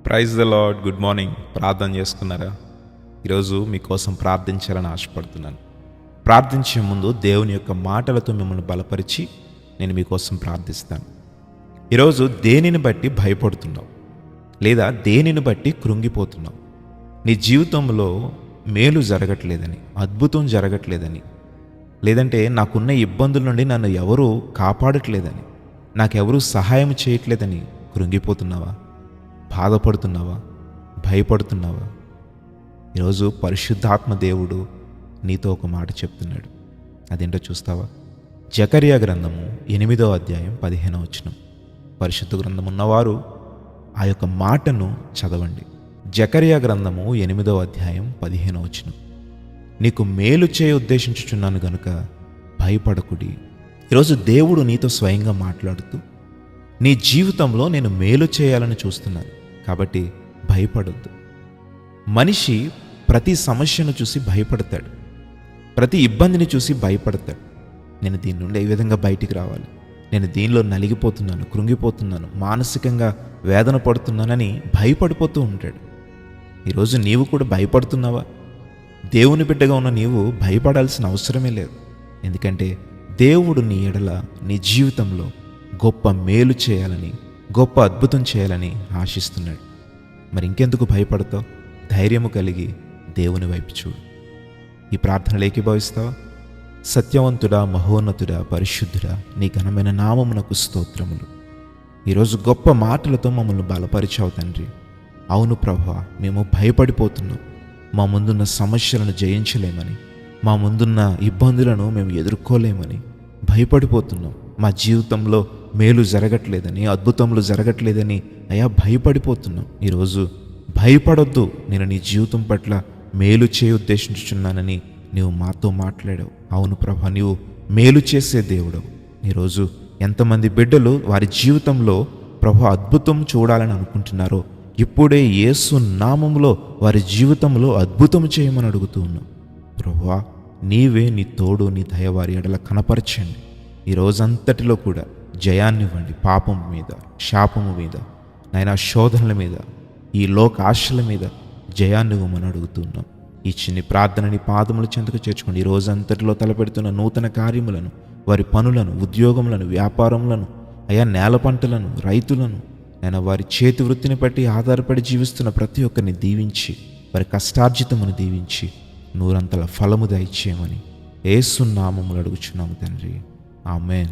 Praise the lord. Good morning. ప్రార్థన చేసుకున్నారా? ఈరోజు మీకోసం ప్రార్థించాలని ఆశపడుతున్నాను. ప్రార్థించే ముందు దేవుని యొక్క మాటలతో మిమ్మల్ని బలపరిచి నేను మీకోసం ప్రార్థిస్తాను. ఈరోజు దేనిని బట్టి భయపడుతున్నావు, లేదా దేనిని బట్టి కృంగిపోతున్నావు? నీ జీవితంలో మేలు జరగట్లేదని, అద్భుతం జరగట్లేదని, లేదంటే నాకున్న ఇబ్బందుల నుండి నన్ను ఎవరూ కాపాడట్లేదని, నాకెవరూ సహాయం చేయట్లేదని కృంగిపోతున్నావా? బాధపడుతున్నావా? భయపడుతున్నావా? ఈరోజు పరిశుద్ధాత్మ దేవుడు నీతో ఒక మాట చెప్తున్నాడు. అదేంటో చూస్తావా? జకర్యా గ్రంథము 8వ అధ్యాయం 15వ వచనం. పరిశుద్ధ గ్రంథం ఉన్నవారు ఆ యొక్క మాటను చదవండి. జకర్యా గ్రంథము 8వ అధ్యాయం 15వ వచనం. నీకు మేలు చేయ ఉద్దేశించుచున్నాను గనుక భయపడకుడి. ఈరోజు దేవుడు నీతో స్వయంగా మాట్లాడుతూ, నీ జీవితంలో నేను మేలు చేయాలని చూస్తున్నాను, కాబట్టి భయపడొద్దు. మనిషి ప్రతి సమస్యను చూసి భయపడతాడు, ప్రతి ఇబ్బందిని చూసి భయపడతాడు. నేను దీని నుండి ఏ విధంగా బయటికి రావాలి, నేను దీనిలో నలిగిపోతున్నాను, కృంగిపోతున్నాను, మానసికంగా వేదన పడుతున్నానని భయపడిపోతూ ఉంటాడు. ఈరోజు నీవు కూడా భయపడుతున్నావా? దేవుని బిడ్డగా ఉన్న నీవు భయపడాల్సిన అవసరమే లేదు. ఎందుకంటే దేవుడు నీ ఎడల, నీ జీవితంలో గొప్ప మేలు చేయాలని, గొప్ప అద్భుతం చేయాలని ఆశిస్తున్నాడు. మరి ఇంకెందుకు భయపడతావు? ధైర్యము కలిగి దేవుని వైపు చూడు. ఈ ప్రార్థనలు ఏకీభవిస్తావా? సత్యవంతుడా, మహోన్నతుడా, పరిశుద్ధుడా, నీ ఘనమైన నామమునకు స్తోత్రములు. ఈరోజు గొప్ప మాటలతో మమ్మల్ని బలపరిచావు తండ్రి. అవును ప్రభువా, మేము భయపడిపోతున్నాం. మా ముందున్న సమస్యలను జయించలేమని, మా ముందున్న ఇబ్బందులను మేము ఎదుర్కోలేమని భయపడిపోతున్నాం. మా జీవితంలో మేలు జరగట్లేదని, అద్భుతములు జరగట్లేదని అయా భయపడిపోతున్నాం. ఈరోజు భయపడొద్దు, నేను నీ జీవితం పట్ల మేలు చేయ ఉద్దేశించుచున్నానని నీవు మాతో మాట్లాడావు. అవును ప్రభా, నీవు మేలు చేసే దేవుడవు. ఈరోజు ఎంతమంది బిడ్డలు వారి జీవితంలో ప్రభు అద్భుతం చూడాలని అనుకుంటున్నారో, ఇప్పుడే యేసు నామములో వారి జీవితంలో అద్భుతం చేయమని అడుగుతూ ఉన్నాం. ప్రభువా, నీవే నీ తోడు, నీ దయ వారి ఎడల కనపరచండి. ఈ రోజంతటిలో కూడా జయాన్నివ్వండి. పాపం మీద, శాపము మీద, నైనా శోధనల మీద, ఈ లోక ఆశల మీద జయాన్నివ్వమని అడుగుతున్నాం. ఈ చిన్ని ప్రార్థనని పాదముల చెంతకు చేర్చుకోండి. ఈ రోజంతటిలో తలపెడుతున్న నూతన కార్యములను, వారి పనులను, ఉద్యోగములను, వ్యాపారములను, అయా నేల పంటలను, రైతులను, నేను వారి చేతి వృత్తిని బట్టి ఆధారపడి జీవిస్తున్న ప్రతి ఒక్కరిని దీవించి, వారి కష్టార్జితమును దీవించి, నూరంతల ఫలము దయచేయమని యేసు నామములో అడుగుచున్నాము తండ్రి. ఆమేన్.